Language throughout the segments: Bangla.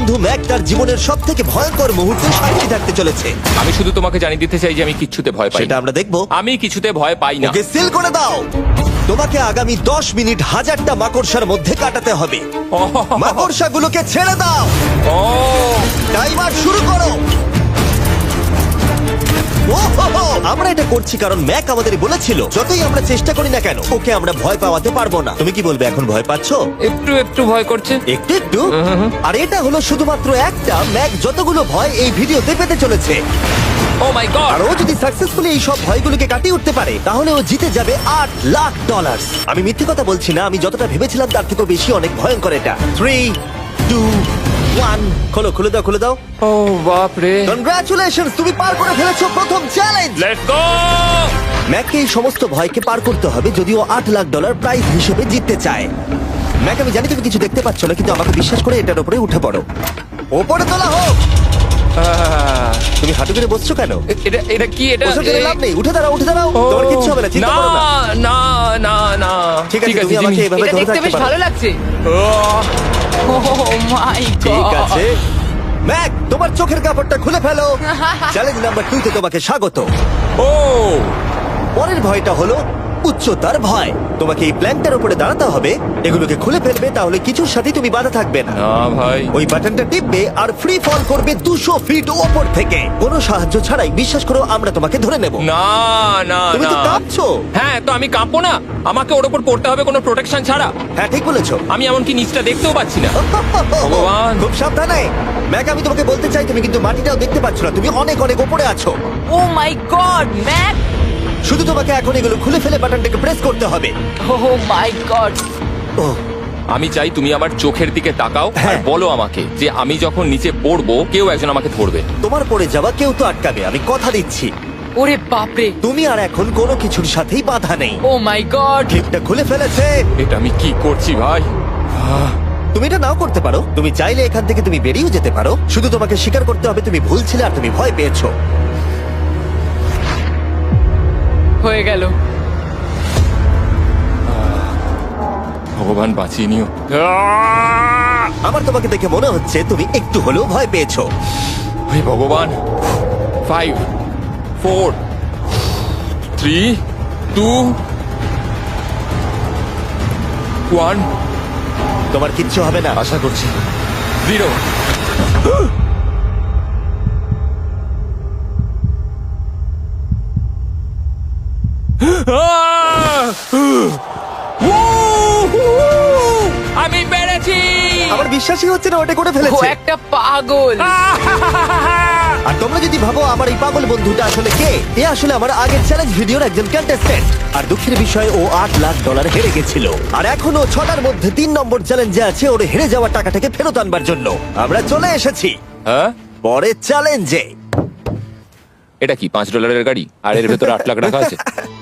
বন্ধু ম্যাক তার জীবনের সব থেকে ভয়ঙ্কর মুহূর্তে সাক্ষী থাকতে চলেছে। আমি শুধু তোমাকে জানিয়ে দিতে চাই যে আমি কিচ্ছুতে ভয় পাই সেটা না। আমরা দেখবো। আমি কিছুতে ভয় পাই না। ওকে সিল করে দাও। তোমাকে আগামী 10 মিনিট 1000টা মাকড়সার মধ্যে কাটাতে হবে। মাকড়সাগুলোকে ছেড়ে দাও। ও টাইমার শুরু করো। ওহো! আমরা এটা করছি কারণ ম্যাক আমাদের বলেছিল যতই আমরা চেষ্টা করি না কেন ওকে আমরা ভয় পাওয়াতে পারবো না। তুমি কি বলবে, এখন ভয় পাচ্ছো? একটু একটু ভয় করছে। একটু একটু? আর এটা হলো শুধুমাত্র একটা। ম্যাক যতগুলো ভয় এই ভিডিওতে পেতে চলেছে, ও মাই গড। আর ও যদি সাকসেসফুলি এই সব ভয়গুলোকে কাটিয়ে উঠতে পারে তাহলে ও জিতে যাবে $8,00,000। আমি মিথ্যে কথা বলছি না, আমি যতটা ভেবেছিলাম তার থেকেও বেশি অনেক ভয়ঙ্কর এটা। 3, 2, 1 খোলো, খুলে দাও, খুলে দাও। ও বাপ রে। কনগ্রাচুলেশনস, তুমি পার করে ফেলেছো প্রথম চ্যালেঞ্জ। Let's go. ম্যাককে এই সমস্ত ভয়কে পার করতে হবে যদি ও $8,00,000 প্রাইজ হিসেবে জিততে চায়। ম্যাক, আমি জানি তুমি কিছু দেখতে পাচ্ছ না, কিন্তু আমাকে বিশ্বাস করে এটার উপরে উঠে পড়ো। ওপরে তোলা হোক। তুমি হাঁটু করে বসছো কেন? এটা এটা কি? এটা ওসব জেনে লাভ নেই, উঠে দাঁড়াও, উঠে দাঁড়াও। তোমার কিচ্ছু হবে না, চিন্তা করো না। না না না। ঠিক আছে, তুমি আমাকে এভাবে এটা ধরে দেখতে থাকতে বেশ পারো। ভালো লাগছে। ও মাই ঠিক গড। আছে ম্যাক, তোমার চোখের কাপড়টা খুলে ফেলো। চ্যালেঞ্জ নাম্বার 2 তে তোমাকে স্বাগত। ও পরের ভয়টা হলো উচ্চতার ভয়। তোমাকে এই প্ল্যানটার উপরে দাঁড়াতে হবে, এগুলোকে খুলে ফেলবে, তাহলে কিছুর সাথে তুমি বাধা থাকবে না। না ভাই। ওই বাটনটা টিপবে আর ফ্রি ফল করবে 200 ফিট ওপর থেকে। কোনো সাহায্য ছাড়াই, বিশ্বাস করো আমরা তোমাকে ধরে নেব। না না তুমি তো না। কাঁপছো। হ্যাঁ, তো আমি কাঁপবো না? আমাকে ওর উপর পড়তে হবে কোনো প্রোটেকশন ছাড়া? হ্যাঁ, ঠিক বলেছো। আমি এমনকি নিচটা দেখতেও পাচ্ছি না। ভগবান। খুব সাবধানে ম্যাক, আমি তোমাকে বলতে চাই তুমি কিন্তু মাটিটাও দেখতে পাচ্ছ না, তুমি অনেক অনেক উপরে আছো। ও মাই গড, ম্যাক। শুধু তোমাকে এখন এগুলো খুলে ফেলে বাটনটাকে প্রেস করতে হবে। ও মাই গড। ওহ, আমি চাই তুমি আমার চোখের দিকে তাকাও আর হ্যাঁ। বলো আমাকে যে আমি যখন নিচে পড়বো কেউ একজন আমাকে ধরবে। তোমার পড়ে যাওয়া কেউ তো আটকাবে, আমি কথা দিচ্ছি। ওরে বাপরে। তুমি আর এখন কোনো কিছুর সাথেই বাধা নেই। ও মাই গড। ক্লিপটা খুলে ফেলেছে। এটা আমি কি করছি ভাই? তুমি এটা নাও করতে পারো, তুমি চাইলে এখান থেকে তুমি বেরিয়েও যেতে পারো। শুধু তোমাকে স্বীকার করতে হবে তুমি ভুল ছিলে আর তুমি ভয় পেয়েছো। হয়ে গেল। ভগবান বাঁচিয়ে নিও। আমার তোমাকে দেখে মনে হচ্ছে তুমি একটু হলেও ভয় পেয়েছো। হে ভগবান। 5 4 3 2 1। তোমার কিচ্ছু হবে না। আশা করছি 0। আমি পেরেছি। আমার বিশ্বাসই হচ্ছে না ওটা করে ও ফেলেছে। একটা পাগল। আর তোমরা যদি ভাবো আমার এই পাগল বন্ধুটা আসলে কে, এ আসলে আমার আগের চ্যালেঞ্জ ভিডিওর একজন কন্টেস্ট্যান্ট। আর দুঃখের বিষয়ে ও $8,00,000 হেরে গেছিল। আর এখনো 6টার মধ্যে 3 নম্বর চ্যালেঞ্জে আছে ওর হেরে যাওয়া টাকাটাকে ফেরত আনবার জন্য। আমরা চলে এসেছি হ্যাঁ, পরের চ্যালেঞ্জে। এটা কি $5 গাড়ি আর এর ভেতরে 8 লাখ রাখা আছে?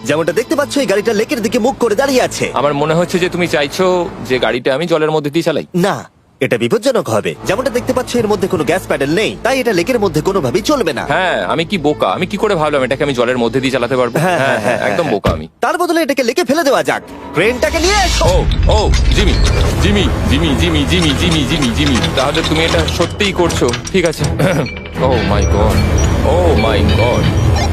যেমনটা দেখতে পাচ্ছ এই গাড়িটা লেকের দিকে মুখ করে দাঁড়িয়ে আছে। আমার মনে হচ্ছে যে তুমি চাইছো যে গাড়িটা আমি জলের মধ্যে দিয়ে চালাই। না, এটা বিপজ্জনক হবে। যেমনটা দেখতে পাচ্ছ এর মধ্যে কোনো গ্যাস প্যাডেল নেই, তাই এটা লেকের মধ্যে কোনোভাবেই চলবে না। হ্যাঁ, আমি কি বোকা! আমি কি করে ভাবলাম এটাকে আমি জলের মধ্যে দিয়ে চালাতে পারবো? হ্যাঁ, হ্যাঁ হ্যাঁ, একদম বোকা আমি। তার বদলে এটাকে লেকে ফেলে দেওয়া যাক। ক্রেনটাকে নিয়ে এসো। ও ও Jimmy Jimmy Jimmy Jimmy Jimmy Jimmy Jimmy Jimmy তাহলে তুমি এটা সত্যিই করছো? ঠিক আছে। Oh my God, oh my God.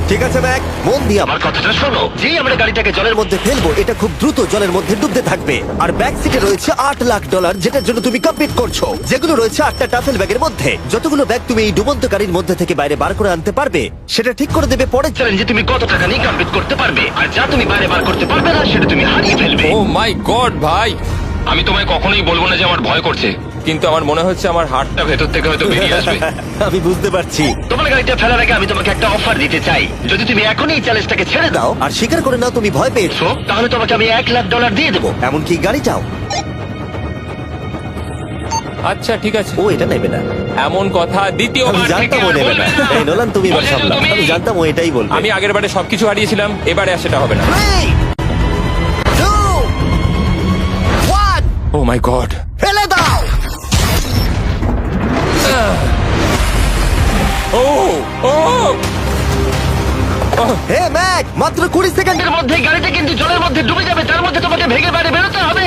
ঠিক আছে ম্যাক, মন দিয়ে আমার কথাটা শোনো। যেই আমরা গাড়িটাকে জলের মধ্যে ফেলবো এটা খুব দ্রুত জলের মধ্যে ডুবতে থাকবে। আর ব্যাক সিটে রয়েছে $8,00,000 যেটার জন্য তুমি কমপ্লিট করছো, যেগুলো রয়েছে 8টা টাফেল ব্যাগের মধ্যে। যতগুলো ব্যাগ তুমি এই ডুবন্ত গাড়ির মধ্যে থেকে বাইরে বার করে আনতে পারবে সেটা ঠিক করে দেবে পরের চ্যালেঞ্জে তুমি কত টাকা নিয়ে কমপ্লিট করতে পারবে। আর যা তুমি বাইরে বার করতে পারবে না সেটা তুমি হারিয়ে ফেলবে। ও মাই গড ভাই, আমি তোমায় কখনোই বলবো না যে আমার ভয় করছে, কিন্তু আমার মনে হচ্ছে আমার হার্টটা ভেতর থেকে হয়তো বেরিয়ে আসবে। আমি বুঝতে পারছি। তোমার গাড়িটা ফেলার আগে আমি তোমাকে একটা অফার দিতে চাই। যদি তুমি এখনই এই চ্যালেঞ্জটাকে ছেড়ে দাও আর স্বীকার করে নাও তুমি ভয় পেয়েছো, তাহলে তোমাকে আমি $1,00,000 দিয়ে দেবো। এমনকি গাড়িটাও। আচ্ছা ঠিক আছে। ও এটা নেবে না। এমন কথা আমি দ্বিতীয়বার থেকে জানতাম ও আর নেবে না। বলবে না। এই নোলান তুমি এবার বুঝেছো সামলাও। তুমি? আমি জানতাম ও এটাই বলবে। আমি আগের বারে সবকিছু হারিয়েছিলাম, এবারে আর সেটা হবে না। 3, 2, 1 ও মাই গড। ফেলে দাও। ও ও হে ম্যাক, মাত্র 20 সেকেন্ডের মধ্যে গাড়িটা কিন্তু জলের মধ্যে ডুবে যাবে। তার মধ্যে তোমাকে ভেগে বাইরে বেরোতে হবে।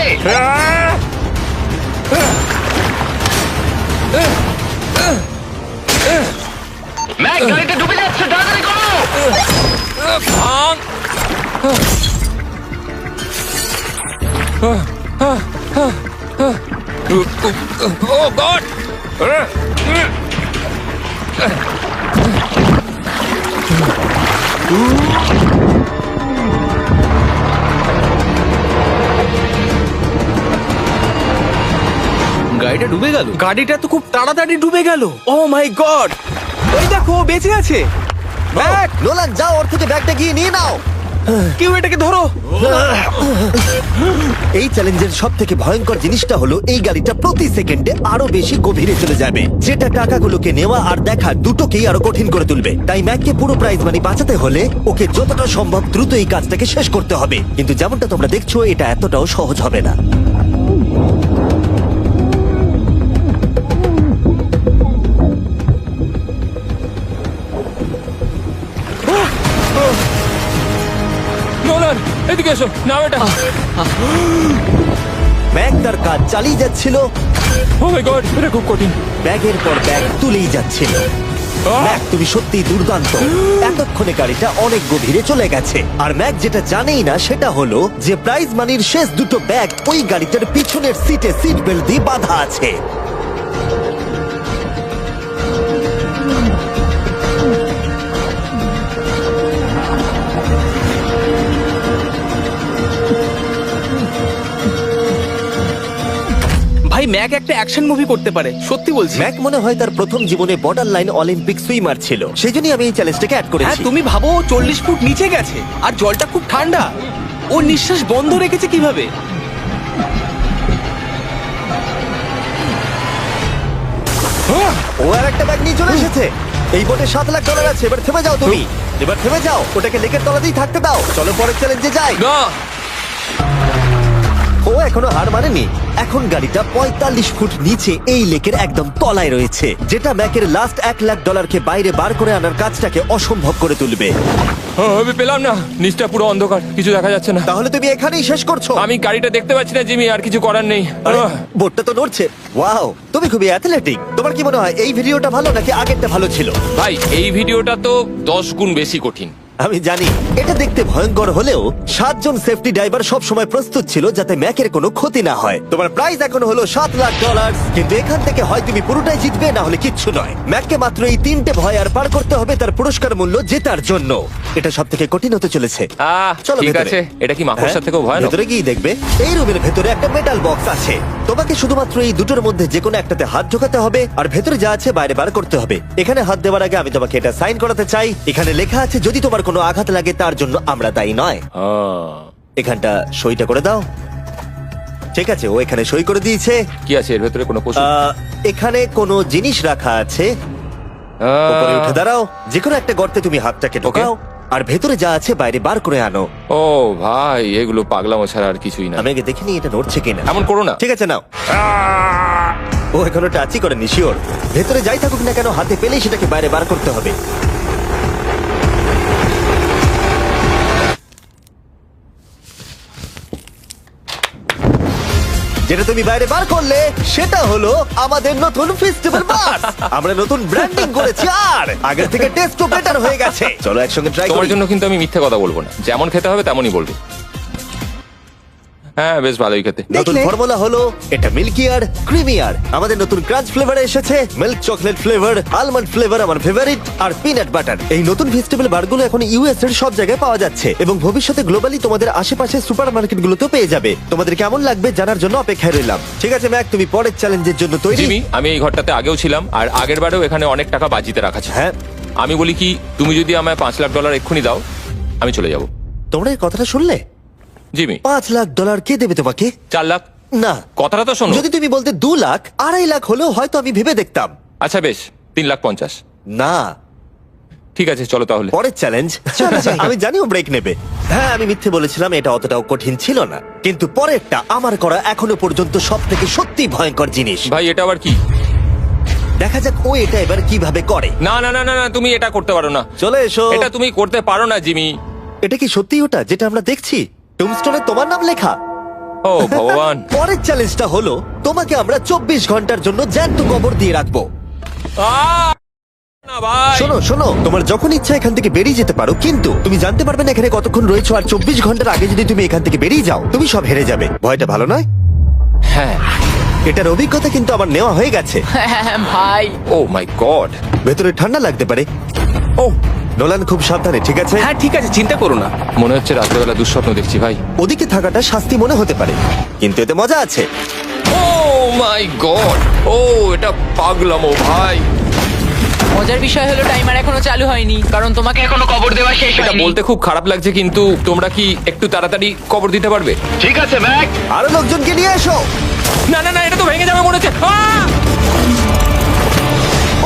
গাড়িটা ডুবে যাচ্ছে, তাড়াতাড়ি করো। ভাঙ। ও গড! গাড়িটা ডুবে গেল। গাড়িটা তো খুব তাড়াতাড়ি ডুবে গেল। ও মাই গড, ওই দেখো ও বেঁচে আছে। ব্যাগ, নোলান, যাও ওর থেকে ব্যাগটা গিয়ে নিয়ে নাও। কেউ এটাকে ধরো। এই চ্যালেঞ্জের সব থেকে ভয়ঙ্কর জিনিসটা হলো এই গাড়িটা প্রতি সেকেন্ডে আরো বেশি গভীরে চলে যাবে, যেটা টাকাগুলোকে নেওয়া আর দেখা দুটোকেই আরো কঠিন করে তুলবে। তাই ম্যাককে পুরো প্রাইজ মানি বাঁচাতে হলে ওকে যতটা সম্ভব দ্রুত এই কাজটাকে শেষ করতে হবে। কিন্তু যেমনটা তোমরা দেখছো, এটা এতটাও সহজ হবে না। নোলান, এদিকে এসো। নাও এটা। ম্যাক তার কাজ চালিয়ে যাচ্ছিল, ও মাই গড, এটা খুব কঠিন। ব্যাগের পর ব্যাগ তুলেই যাচ্ছিল। ম্যাক, তুমি সত্যি দুর্দান্ত। এতক্ষণে গাড়িটা অনেক গভীরে চলে গেছে। আর ম্যাক যেটা জানেই না সেটা হলো যে প্রাইজ মানির শেষ দুটো ব্যাগ ওই গাড়িটার পিছনের সিটে সিট বেল্ট দিয়ে বাঁধা আছে। ভাই, ম্যাক একটা অ্যাকশন মুভি করতে পারে, সত্যি বলছি। ম্যাক মনে হয় তার প্রথম জীবনে বর্ডার লাইন অলিম্পিক সুইমার ছিল, সেই জন্যই আমি এই চ্যালেঞ্জটাকে অ্যাড হ্যাঁ, করেছি। তুমি ভাবো ও 40 ফুট নিচে গেছে আর জলটা খুব ঠান্ডা। ও নিঃশ্বাস বন্ধ রেখেছে কিভাবে? ও আর একটা ব্যাগ নিয়ে চলে এসেছে। এই বোটে $7 লাখ আছে। এবার থেমে যাও তুমি, এবার থেমে যাও। ওটাকে লেকের তলাতেই থাকতে দাও। চলো পরের চ্যালেঞ্জে যাই। না, ও এখনো হার মানেনি। এখন গাড়িটা 45 ফুট নিচে এই লেকের একদম তলায় রয়েছে, যেটা ম্যাকের লাস্ট $1 লাখ বাইরে বার করে আনার কাজটাকে অসম্ভব করে তুলবে। আমি পেলাম না। নিচটা পুরো অন্ধকার, কিছু দেখা যাচ্ছে না। তাহলে তুমি এখানেই শেষ করছো? আমি গাড়িটা দেখতে পাচ্ছি না জিমি, আর কিছু করার নেই। আরে, বোটটা তো নড়ছে। ওয়াও, তুমি খুবই অ্যাথলেটিক। তোমার কি মনে হয় এই ভিডিওটা ভালো নাকি আগেরটা ভালো ছিল? ভাই, এই ভিডিওটা তো 10 গুণ বেশি কঠিন। আমি জানি এটা দেখতে ভয়ঙ্কর হলেও 7 জন সেফটি ড্রাইভার সব সময় প্রস্তুত ছিল যাতে ম্যাকের কোনো ক্ষতি না হয়। তোমার প্রাইস এখন হলো $7 লাখ, কিন্তু এখান থেকে হয় তুমি পুরোটাই জিতবে, না হলে কিচ্ছু নয়। ম্যাককে মাত্র এই 3টে ভয় আর পার করতে হবে তার পুরস্কার মূল্য জেতার জন্য। এটা সব থেকে কঠিন হতে চলেছে। চলো ঠিক ভেতরে। আছে। এটা কি মাকড়সার হ্যাঁ, থেকেও ভয়ানক? ভেতরে গিয়ে দেখবে এই রুমের ভেতরে একটা মেটাল বক্স আছে। তোমাকে শুধুমাত্র এই দুটোর মধ্যে যে কোনো একটাতে হাত ঢোকাতে হবে আর ভেতরে যা আছে বাইরে বার করতে হবে। এখানে হাত দেওয়ার আগে আমি তোমাকে এটা সাইন করাতে চাই। এখানে লেখা আছে যদি তোমার কোনো আঘাত লাগে তার জন্য আমরা দায়ী নয়। এখানটা সইটা করে দাও। ঠিক আছে, ও এখানে সই করে দিয়েছে। কি আছে এর ভেতরে? কোনো পশু? এখানে কোনো জিনিস রাখা আছে। উপরে উঠে দাঁড়াও, যে কোনো একটা গর্তে তুমি হাতটাকে ঢোকাও আর ভেতরে যা আছে বাইরে বার করে আনো। ও ভাই, এগুলো পাগলামো ছাড়া আর কিছুই না। আমি আগে দেখিনি এটা নড়ছে কিনা। এমন করো না। ঠিক আছে, নাও। ও এখনো টাচই করেনি, শিওর। ভেতরে যাই থাকুক না কেন, হাতে পেলেই সেটাকে বাইরে বার করতে হবে। যেটা তুমি বাইরে বার করলে সেটা হলো আমাদের নতুন ফেস্টিভ্যাল বাস। আমরা নতুন ব্র্যান্ডিং করেছি আর আগের থেকে টেস্টও বেটার হয়ে গেছে। চলো একসঙ্গে ট্রাই তোমার করি। জন্য কিন্তু আমি মিথ্যে কথা বলবো না। যেমন খেতে হবে তেমনই বলবো। হ্যাঁ, বেশ ভালোই খেতে। নতুন ফর্মুলা হলো এটা মিল্কি আর ক্রিমি আর। আমাদের নতুন ক্রাঞ্চ ফ্লেভার এসেছে, milk chocolate flavour, almond flavour আমার ফেভারিট, আর পিনাট বাটার। এই নতুন ফেস্টিভ্যাল বারগুলো এখন ইউএস এর সব জায়গায় পাওয়া যাচ্ছে এবং ভবিষ্যতে গ্লোবালি তোমাদের আশেপাশে সুপার মার্কেটগুলোতেও পেয়ে যাবে। তোমাদের কেমন লাগবে জানার জন্য অপেক্ষায় রইলাম। ঠিক আছে ম্যাক, তুমি পরের চ্যালেঞ্জের জন্য তৈরি? জিমি, আমি এই ঘরটাতে আগেও ছিলাম আর আগের বারেও এখানে অনেক টাকা বাজিতে রাখা ছিল। হ্যাঁ, আমি বলি কি, তুমি যদি আমায় $5 লাখ এক্ষুনি দাও, আমি চলে যাব। তোমরা এই কথাটা শুনলে? জিমি, $5 লাখ কে দেবে তোমাকে? 4 লাখ। না, কথাটা তো শোনো। যদি তুমি বলতে 2 লাখ, 2.5 লাখ হলেও হয়তো আমি ভেবে দেখতাম। আচ্ছা বেশ, 3,50,000। না, ঠিক আছে, চলো তাহলে। পরের চ্যালেঞ্জ। আমি জানি ও ব্রেক নেবে। হ্যাঁ, আমি মিথ্যে বলেছিলাম, এটা অতটাও কঠিন ছিল না। কিন্তু পরেরটা আমার করা এখনো পর্যন্ত সব থেকে সত্যি ভয়ঙ্কর জিনিস। ভাই, এটা আবার কি? দেখা যাক ও এটা এবার কিভাবে করে। না না না না না, তুমি এটা করতে পারো না। চলে এসো। এটা তুমি করতে পারো না জিমি। এটা কি সত্যি ওটা যেটা আমরা দেখছি? টুমস্টোনে তোমার নাম লেখা। ও ভগবান। পরের চ্যালেঞ্জটা হলো তোমাকে আমরা 24 ঘন্টার জন্য জ্যান্ত কবর দিয়ে রাখবো। আহ! না, ভাই শোনো শোনো, তোমার যখন ইচ্ছা এখান থেকে বেরিয়ে যেতে পারো, কিন্তু তুমি জানতে পারবে না এখানে কতক্ষণ রয়েছো। আর 24 ঘন্টার আগে যদি তুমি এখান থেকে বেরিয়ে যাও, তুমি সব হেরে যাবে। ভয়টা ভালো নয়? হ্যাঁ। এটার অভিজ্ঞতা কিন্তু আমার নেওয়া হয়ে গেছে। ভাই ও মাই গড। ভেতরে ঠান্ডা লাগতে পারে। ও নোলান, খুব সাবধানে, ঠিক আছে? হ্যাঁ ঠিক আছে, চিন্তা করো না। মনে হচ্ছে রাত্রেবেলা দুঃস্বপ্ন দেখছি ভাই। ওদিকে থাকাটা শাস্তি মনে হতে পারে, কিন্তু এতে মজা আছে। ও মাই গড, ও এটা পাগলামো ভাই। মজার বিষয় হলো টাইমার এখনো চালু হয়নি, কারণ তোমাকে এখনো কবর দেওয়া শেষ এটা হয়নি। বলতে খুব খারাপ লাগছে, কিন্তু তোমরা কি একটু তাড়াতাড়ি কবর দিতে পারবে? ঠিক আছে ম্যাক, আরো লোকজনকে নিয়ে এসো। না না না, এটা তো ভেঙে যাবে মনে হচ্ছে।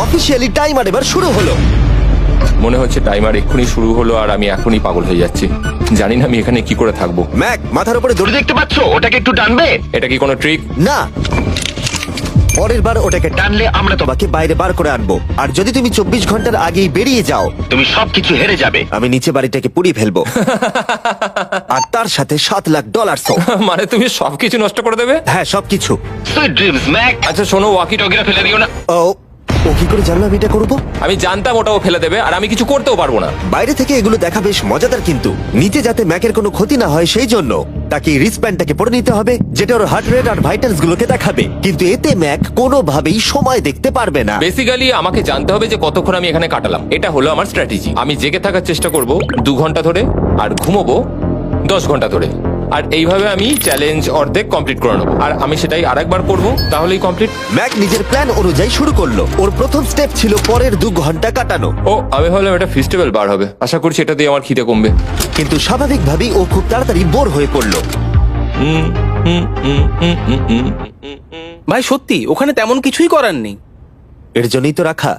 অফিসিয়ালি টাইমার এবার শুরু হলো। মনে হচ্ছে টাইমার এক্ষুনি শুরু হলো আর আমি এখনই পাগল হয়ে যাচ্ছি। জানি না আমি এখানে কি করে থাকবো। ম্যাক, মাথার উপরে দড়ি দেখতে পাচ্ছ? ওটাকে একটু টানবে। এটা কি কোনো ট্রিক? না, পরের বার ওটাকে টানলে আমরা তোমাকে বাইরে বার করে আনবো। আর যদি তুমি 24 ঘন্টার আগেই বেরিয়ে যাও, তুমি সবকিছু হেরে যাবে। আমি নিচে বাড়িটাকে পুড়িয়ে ফেলবো। আর তার সাথে $7,00,000। মানে তুমি সবকিছু নষ্ট করে দেবে? হ্যাঁ, সবকিছু। Sweet dreams Mac. আচ্ছা শোনো, ওয়াকি টগিরা ফেলে দিও না। ও কি করে জানলো আমি এটা করবো? আমি জানতাম ওটাও ফেলে দেবে আর আমি কিছু করতেও পারবো না। বাইরে থেকে এগুলো দেখা বেশ মজাদার, কিন্তু নিচে যাতে ম্যাকের কোনো ক্ষতি না হয় সেই জন্য তাকে রিস্টব্যান্ডটাকে পরে নিতে হবে, যেটা ওর হার্ট রেট আর ভাইটালস গুলোকে দেখাবে। কিন্তু এতে ম্যাক কোনোভাবেই সময় দেখতে পারবে না। বেসিক্যালি আমাকে জানতে হবে যে কতক্ষণ আমি এখানে কাটালাম। এটা হলো আমার স্ট্র্যাটেজি। আমি জেগে থাকার চেষ্টা করব 2 ঘন্টা ধরে, আর ঘুমোবো 10 ঘন্টা ধরে। আর এইভাবে আমি চ্যালেঞ্জ অর্ধেক কমপ্লিট করে নেবো। আর আমি সেটাই আরেকবার করব, তাহলেই কমপ্লিট। ম্যাক নিজের প্ল্যান অনুযায়ী শুরু করলো। ওর প্রথম স্টেপ ছিল পরের 2 ঘন্টা কাটানো। ও আমি ভাবলাম এটা ফেস্টিভ্যাল বার হবে। আশা করছি এটা দিয়ে আমার খিদে কমবে। কিন্তু স্বাভাবিকভাবেই ও খুব তাড়াতাড়ি বোর হয়ে পড়লো। ভাই সত্যি ওখানে তেমন কিছুই করার নেই। এর জন্যই তো রাখা।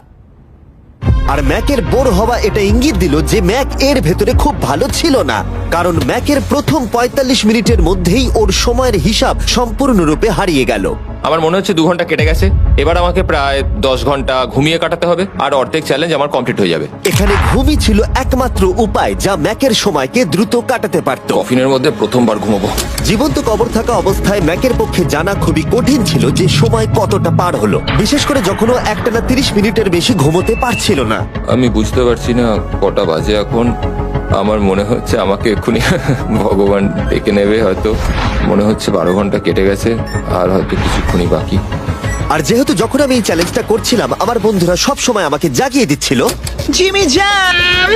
আর ম্যাকের বোর হওয়া এটা ইঙ্গিত দিল যে ম্যাক এর ভেতরে খুব ভালো ছিল না, কারণ ম্যাকের প্রথম 45 মিনিটের মধ্যেই ওর সময়ের হিসাব সম্পূর্ণরূপে হারিয়ে গেল। আমার মনে হচ্ছে 2 ঘন্টা কেটে গেছে। এবার আমাকে প্রায় 10 ঘন্টা ঘুমিয়ে কাটাতে হবে, আর অর্ধেক চ্যালেঞ্জ আমার কমপ্লিট হয়ে যাবে। এখানে ঘুমই ছিল একমাত্র উপায় যা ম্যাকের সময়কে দ্রুত কাটাতে পারত। কফিনের মধ্যে প্রথমবার ঘুমাবো। জীবন্ত কবর থাকা অবস্থায় ম্যাকের পক্ষে জানা খুবই কঠিন ছিল যে সময় কতটা পার হলো, বিশেষ করে যখন ও একটানা 30 মিনিটের বেশি ঘুমোতে পারছিল না। আমি বুঝতে পারছি না কটা বাজে এখন। আমার মনে হচ্ছে আমাকে এক্ষুনি ভগবান ডেকে নেবে হয়তো। মনে হচ্ছে 12 ঘন্টা কেটে গেছে, আর হয়তো কিছুক্ষণই বাকি। আর যেহেতু যখন আমি এই চ্যালেঞ্জটা করছিলাম আমার বন্ধুরা সব সময় আমাকে জাগিয়ে দিচ্ছিল, জিমি জ্যাম,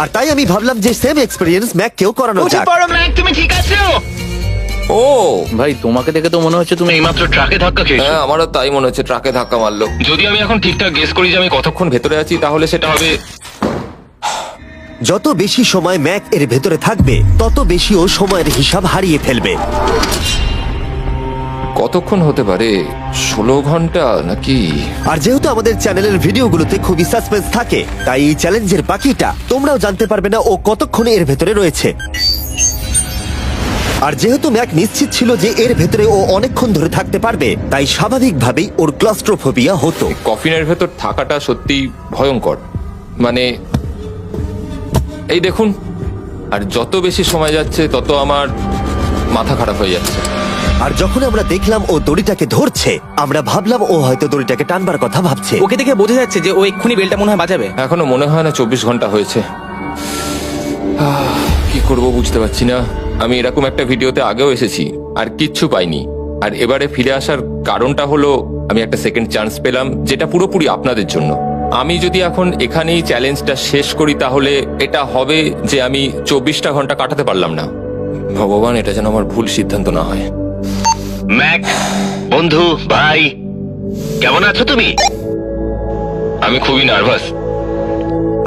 আর তাই আমি ভাবলাম যে সেম এক্সপেরিয়েন্স ম্যাককেও করানো উঠে যাক। পড়ো ম্যাক, তুমি ঠিক আছো? ও ভাই তোমাকে দেখে তো মনে হচ্ছে তুমি এইমাত্র ট্রাকে ধাক্কা খেয়েছো। হ্যাঁ, আমারও তাই মনে হচ্ছে। ট্রাকে ধাক্কা মারলো। যদি আমি এখন ঠিকঠাক গেস করি যে আমি কতক্ষণ ভেতরে আছি, তাহলে সেটা হবে যত বেশি সময় ম্যাক এর ভেতরে থাকবে তত বেশি ও সময়ের হিসাব হারিয়ে ফেলবে। কতক্ষণ হতে পারে? 16 ঘন্টা নাকি? আর যেহেতু আমাদের চ্যানেলের ভিডিওগুলোতে খুবই সাসপেন্স থাকে, তাই এই চ্যালেঞ্জের বাকিটা তোমরাও জানতে পারবে না ও কতক্ষণ এর ভেতরে রয়েছে। আর যেহেতু ম্যাক নিশ্চিত ছিল যে এর ভেতরে ও অনেকক্ষণ ধরে থাকতে পারবে, তাই স্বাভাবিকভাবেই ওর ক্লস্ট্রোফোবিয়া হতো। কফিনের ভেতর থাকাটা সত্যি ভয়ঙ্কর। মানে এই দেখুন, আর যত বেশি সময় যাচ্ছে তত আমার মাথা খারাপ হয়ে যাচ্ছে। আর যখন আমরা দেখলাম ও দড়িটাকে ধরছে, আমরা ভাবলাম ও হয়তো দড়িটাকে টানবার কথা ভাবছে। ওকে দেখে বোঝা যাচ্ছে যে ও এক্ষুনি বেলটা মনে হয় বাজাবে। এখনো মনে হয় না 24 ঘন্টা হয়েছে। কি করব বুঝতে পারছি না। আমি এরকম একটা ভিডিওতে আগেও এসেছি আর কিচ্ছু পাইনি। আর এবারে ফিরে আসার কারণটা হলো আমি একটা সেকেন্ড চান্স পেলাম, যেটা পুরোপুরি আপনাদের জন্য। আমি যদি এখন এখানেই চ্যালেঞ্জটা শেষ করি, তাহলে এটা হবে যে আমি 24টা ঘন্টা কাটাতে পারলাম না। ভগবান, এটা যেন আমার ভুল সিদ্ধান্ত না হয়। ম্যাক, বন্ধু, ভাই, কেমন আছো তুমি? আমি খুবই নার্ভাস।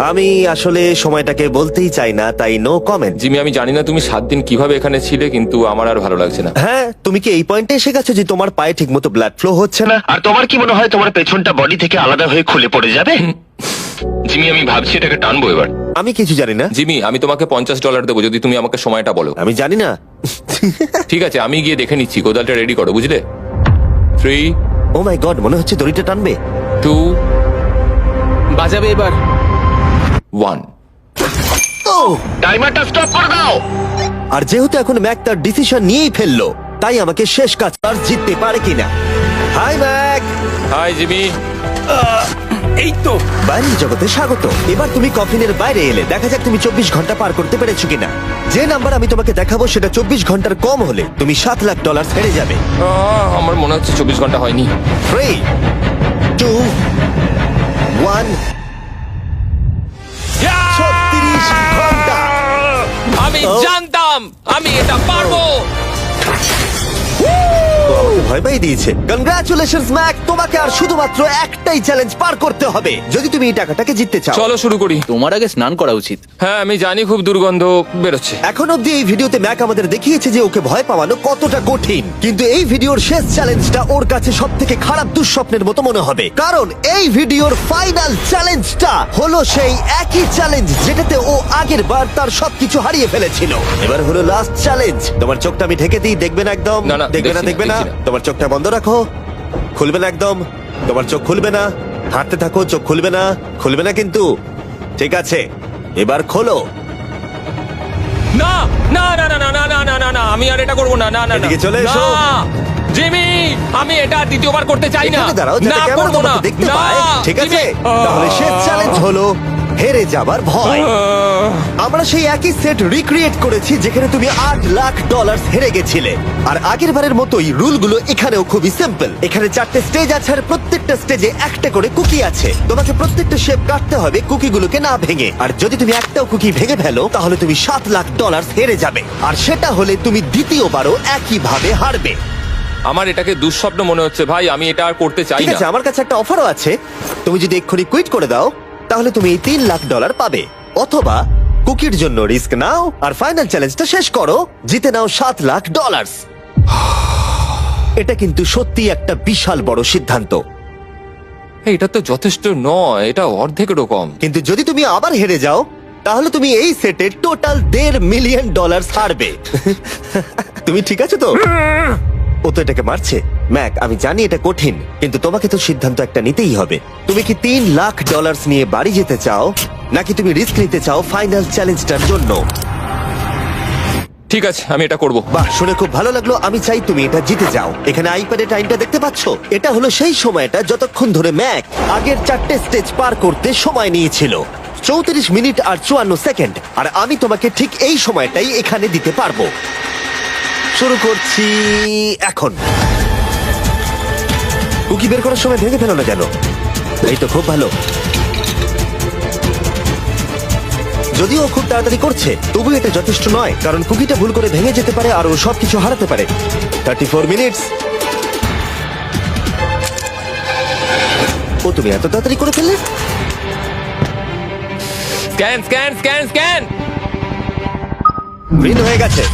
আমি আসলে সময়টাকে বলতেই চাই না, তাই নো কমেন্ট। জিমি, আমি জানি না তুমি 7 দিন কিভাবে এখানে ছিলে, কিন্তু আমার আর ভালো লাগছে না। হ্যাঁ, তুমি কি এই পয়েন্টে এসে গেছো যে তোমার পায়ে ঠিকমতো ব্লাড ফ্লো হচ্ছে না? আর তোমার কি মনে হয় তোমার পেছনটা বডি থেকে আলাদা হয়ে খুলে পড়ে যাবে? জিমি, আমি ভাবছি এটাকে টানবো এবার। আমি কিছু জানি না। জিমি, আমি তোমাকে $50 দেবো যদি তুমি আমাকে সময়টা বলো। আমি জানি না। ঠিক আছে, আমি গিয়ে দেখে নিচ্ছি। কোদালটা রেডি করো, বুঝলে? 3, ও মাই গড, মনে হচ্ছে দড়িটা টানবে। 2, বাজাবে এবার। 1। ও, টাইমারটা স্টপ করে দাও। আর যেহেতু এখন ম্যাক তার ডিসিশন নিয়েই ফেললো, তাই আমাকে শেষ কাজ আর জিততে পারে কিনা। Hi Mac. Hi Jimmy. এই তো। বাইরের জগতে স্বাগত। এবার তুমি কফিনের বাইরে এলে, দেখা যাক তুমি 24 ঘন্টা পার করতে পেরেছো কিনা। যে নাম্বার আমি তোমাকে দেখাবো সেটা 24 ঘন্টার কম হলে তুমি $7 লাখ হেরে যাবে। আমার মনে হচ্ছে 24 ঘন্টা হয়নি। 3, 2, 1। 36 ঘন্টা। আমি ও। জানতাম আমি এটা পারবো। তো আমাকে ভয় পাই দিয়েছে। কনগ্রাচুলেশনস ম্যাক, তোমাকে আর শুধুমাত্র একটাই চ্যালেঞ্জ পার করতে হবে যদি তুমি এই টাকাটাকে জিততে চাও। চলো শুরু করি। তোমার আগে স্নান করা উচিত। হ্যাঁ আমি জানি খুব দুর্গন্ধ বেরোচ্ছে। এখন অব্দি এই ভিডিওতে ম্যাক আমাদের দেখিয়েছে যে ওকে ভয় পাওয়ানো কতটা কঠিন, কিন্তু এই ভিডিওর শেষ চ্যালেঞ্জটা ওর কাছে সব থেকে খারাপ দুঃস্বপ্নের মতো মনে হবে, কারণ এই ভিডিওর ফাইনাল চ্যালেঞ্জটা হলো সেই একই চ্যালেঞ্জ যেটাতে ও আগের বার তার সবকিছু হারিয়ে ফেলেছিল। এবার হলো লাস্ট চ্যালেঞ্জ। তোমার চোখটা আমি ঢেকে দিই, দেখবে না একদম? না, না, দেখবে না, দেখছি না, দেখবে না। দেখছি না। তোমার চোখটা বন্ধ রাখো, খুলবে না একদম। তোমার চোখ খুলবে না, হাঁটতে থাকো, চোখ খুলবে না, খুলবে না কিন্তু। ঠিক আছে, এবার খোলো। না না না না না না না না না না আমি আর এটা করবো না। না না না এদিকে চলে এসো। না, জিমি আমি এটা আর দ্বিতীয়বার করতে চাই না। এখানে দাঁড়াও যাতে না ক্যামেরা করবো না। তোমাকে দেখতে না, পায়। ঠিক আছে, জিমি। তাহলে শেষ চ্যালেঞ্জ হলো হেরে যাবার ভয়। আমরা সেই একই সেট রিক্রিয়েট করেছি যেখানে তুমি $8 লাখ হেরে গেছিলে। আর আগের বারের মতোই রুলগুলো এখানেও খুবই সিম্পল। এখানে 4টে স্টেজ আছে আর প্রত্যেকটা স্টেজে একটা করে কুকি আছে। তোমাকে প্রত্যেকটা শেপ কাটতে হবে কুকিগুলোকে না ভেঙে। আর যদি তুমি একটাও কুকি ভেঙে ফেলো তাহলে তুমি $7 লাখ হেরে যাবে। আর সেটা হলে তুমি দ্বিতীয়বারও একইভাবে হারবে। আমার এটাকে দুঃস্বপ্ন মনে হচ্ছে ভাই, আমি এটা আর করতে চাই ঠিক না। আছে, আমার কাছে একটা অফারও আছে। তুমি যদি এক্ষুনি কুইট করে দাও তাহলে তুমি এই $3 লাখ পাবে, অথবা কুকির জন্য রিস্ক নাও আর ফাইনাল চ্যালেঞ্জটা শেষ করো, জিতে নাও $7 লাখ। এটা কিন্তু সত্যি একটা বিশাল বড় সিদ্ধান্ত। এটা তো যথেষ্ট নয়, এটা অর্ধেকেরও কম। কিন্তু যদি তুমি আবার হেরে যাও তাহলে তুমি এই সেটে টোটাল $1.5 মিলিয়ন হারবে। তুমি ঠিক আছো তো? ও তো এটাকে মারছে। ম্যাক, আমি জানি এটা কঠিন, কিন্তু তোমাকে তো সিদ্ধান্ত একটা নিতেই হবে। তুমি কি $3 লাখ নিয়ে বাড়ি যেতে চাও, নাকি তুমি রিস্ক নিতে চাও ফাইনাল চ্যালেঞ্জটার জন্য? ঠিক আছে আমি এটা করব। বাহ, শুনে খুব ভালো লাগলো। আমি চাই তুমি এটা জিতে যাও। এখানে আইপ্যাডে টাইমটা দেখতে পাচ্ছো? এটা হলো সেই সময়টা যতক্ষণ ধরে ম্যাক আগের 4টে স্টেজ পার করতে সময় নিয়েছিল। 34 মিনিট আর 54 সেকেন্ড। আর আমি তোমাকে ঠিক এই সময়টাই এখানে দিতে পারবো। শুরু করছি এখন। কুকি বের করার সময় ভেঙে ফেলো না যেন। এই তো, খুব ভালো। যদিও ও খুব তাড়াতাড়ি করছে, তবু এটা যথেষ্ট নয়, কারণ কুকিটা ভুল করে ভেঙে যেতে পারে আর ও সবকিছু হারাতে পারে। 34 মিনিটস। ও, তুমি এত তাড়াতাড়ি করে ফেললে? Scan scan scan scan. Green হয়ে গেছে।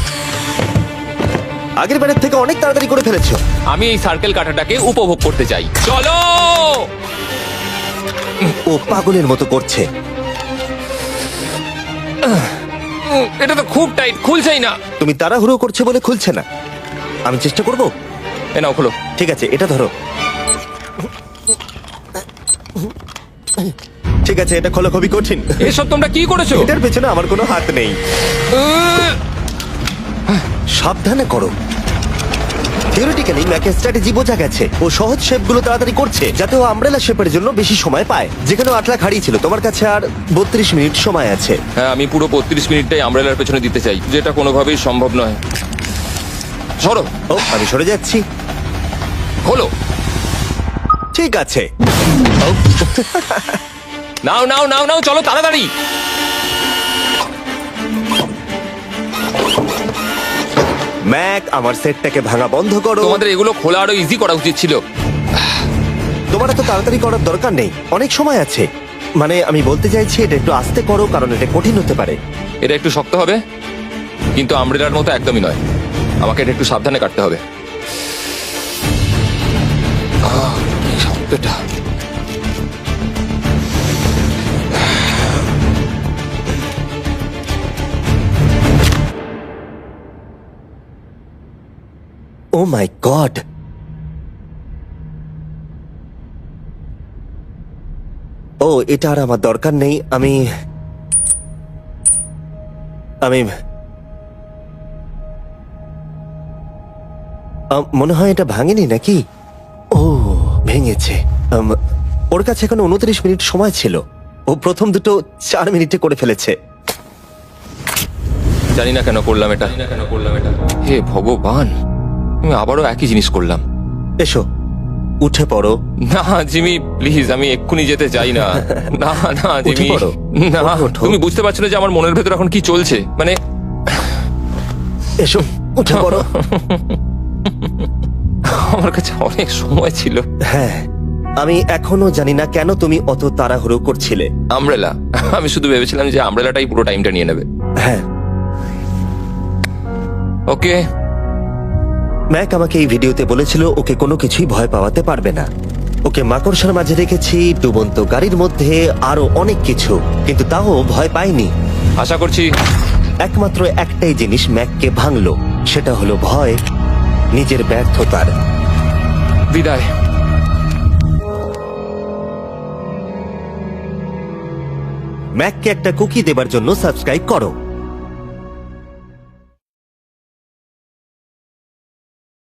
আগের বারের থেকে অনেক তাড়াতাড়ি করে ফেলেছো। আমি এই সার্কেল কাটাটাকে উপভোগ করতে চাই। চলো। ও পাগলের মতো করছে। এটা তো খুব টাইট, খুলছেই না। তুমি তাড়াহুড়ো করছে বলে খুলছে না। আমি চেষ্টা করব। এ নাও খোলো। ঠিক আছে, এটা ধরো। ঠিক আছে, এটা খোলা খুবই কঠিন। এসব তোমরা কি করেছো? এটার পেছনে আমার কোনো হাত নেই। সাবধানে করো। থিওরিটিক্যালি ম্যাকের স্ট্র্যাটেজি বোঝা গেছে। ও সহজ শেপগুলো তাড়াতাড়ি করছে যাতে ও আমব্রেলা শেপের জন্য বেশি সময় পায়। যেখানে 8 লাখ হারিয়েছিল, তোমার কাছে আর 32 মিনিট সময় আছে। হ্যাঁ আমি পুরো 32 মিনিটটাই আমব্রেলার পেছনে দিতে চাই, যেটা কোনোভাবেই সম্ভব নয়। সরো। ও, আমি সরে যাচ্ছি। খোলো। ঠিক আছে। ও, নাও নাও নাও নাও, চলো তাড়াতাড়ি। ম্যাক, আমার সেটটাকে ভাঙা বন্ধ করো। তোমাদের এগুলো খোলা আরো ইজি করা উচিত ছিল। তোমার এত তাড়াতাড়ি করার দরকার নেই, অনেক সময় আছে। মানে আমি বলতে চাইছি এটা একটু আস্তে করো, কারণ এটা কঠিন হতে পারে। এটা একটু শক্ত হবে, কিন্তু আমব্রেলার মতো একদমই নয়। আমাকে এটা একটু সাবধানে কাটতে হবে। কি শক্তটা। ও মাই গড। ও, এটা আর আমার দরকার নেই। আমি মনে হয় এটা ভাঙেনি নাকি? ও, ভেঙেছে। ওর কাছে এখন 29 মিনিট সময় ছিল। ও প্রথম দুটো 4 মিনিটে করে ফেলেছে। জানি না কেন করলাম এটা। হে ভগবান, আমি আবারও একই জিনিস করলাম। এসো, উঠে পড়ো। না জিমি প্লিজ, আমি এক্ষুনি যেতে চাই না। না না উঠে জিমি, পড়ো। না ওঠো। তুমি বুঝতে পারছো না যে আমার মনের ভেতর এখন কি চলছে। মানে এসো, উঠে পড়ো। আমার কাছে অনেক সময় ছিল। হ্যাঁ, আমি এখনো জানি না কেন তুমি অত তাড়াহুড়ো করছিলে। আমব্রেলা, আমি শুধু ভেবেছিলাম যে আমব্রেলাটাই পুরো টাইমটা নিয়ে নেবে। হ্যাঁ, ওকে, ম্যাক আমাকে এই ভিডিওতে বলেছিল ওকে কোনো কিছুই ভয় পাওয়াতে পারবে না। ওকে মাকড়সার মাঝে রেখেছি, ডুবন্ত গাড়ির মধ্যে, আরো অনেক কিছু, কিন্তু তাও ভয় পাইনি। আশা করছি একমাত্র একটাই জিনিস ম্যাককে ভাঙলো, সেটা হলো ভয় নিজের ব্যর্থতার। বিদায়। ম্যাককে একটা কুকি দেবার জন্য সাবস্ক্রাইব করো।